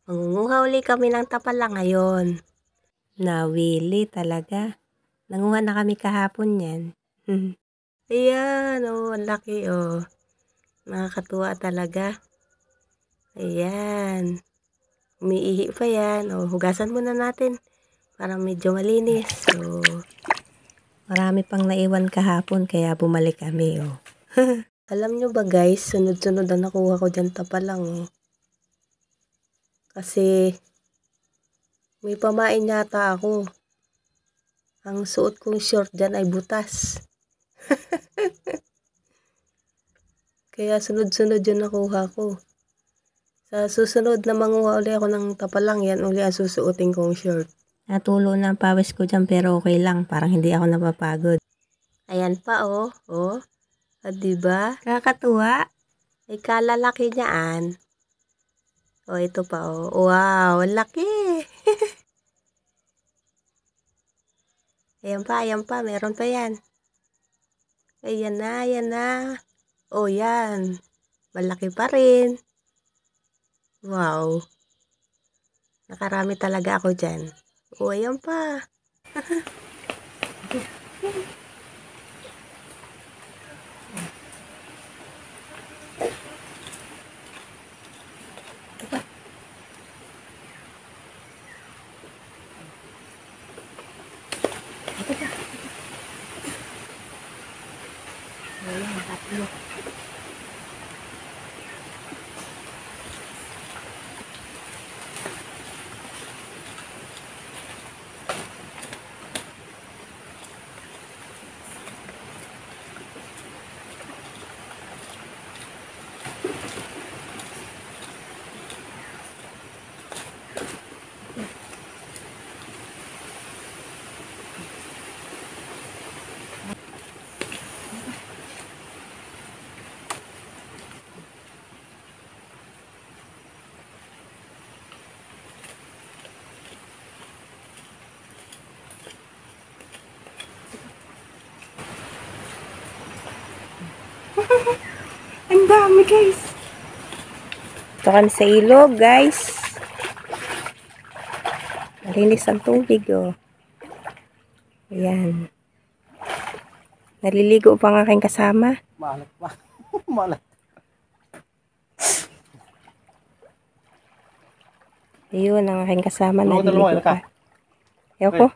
Mangunguha uli kami ng tapala ngayon. Nawili talaga. Nanguha na kami kahapon yan. Ayan, oh, ang laki, oh. Nakakatuwa talaga. Ayan. Umiihi pa yan. Oh, hugasan muna natin para medyo malinis. So, marami pang naiwan kahapon kaya bumalik kami, oh. Alam nyo ba guys, sunod-sunod ang nakuha ko dyan tapalang, oh. Kasi may pamain yata ako. Ang suot kong short dyan ay butas. Kaya sunod-sunod yung nakuha ko. Sa susunod na manguha uli ako ng tapalang, yan uli ang susuotin kong short. Natulo na ang pawis ko dyan pero okay lang. Parang hindi ako napapagod. Ayan pa, oh. Oh. Diba? Kakatuwa. Ay kalalaki niyaan. Oh, ito pa, oh. Wow, laki. Ayan pa. Meron pa yan. Ayan na. Oh, yan. Malaki pa rin. Wow. Nakarami talaga ako dyan. Oh, ayan pa. Ayan, tatlo. Ang dami guys. Ito kami sa ilog guys. Malinis ang tubig, oh. Ayan. Naliligo pa ang aking kasama. Malat pa. Malat. Ayun ang aking kasama. Naliligo pa. Ayoko.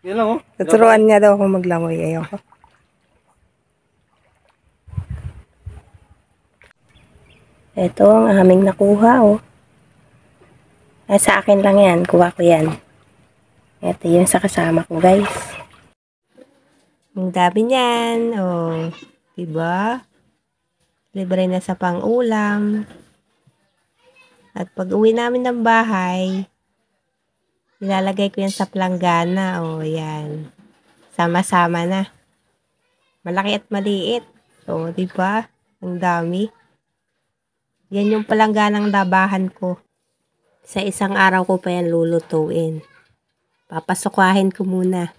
Yan lang, oh. Tuturuan niya daw ako maglangoy. Ayoko. Ito ang aming nakuha, oh. Sa akin lang yan. Kuha ko yan. Ito yun sa kasama ko, guys. Ang dami niyan. Oh. Diba? Libre na sa pang-ulam. At pag uwi namin ng bahay, nilalagay ko yan sa planggana. Oh, yan. Sama-sama na. Malaki at maliit. So, diba? Ang dami. Yan yung palangganang labahan ko. Sa isang araw ko pa yan lulutuin. Papasukwahin ko muna.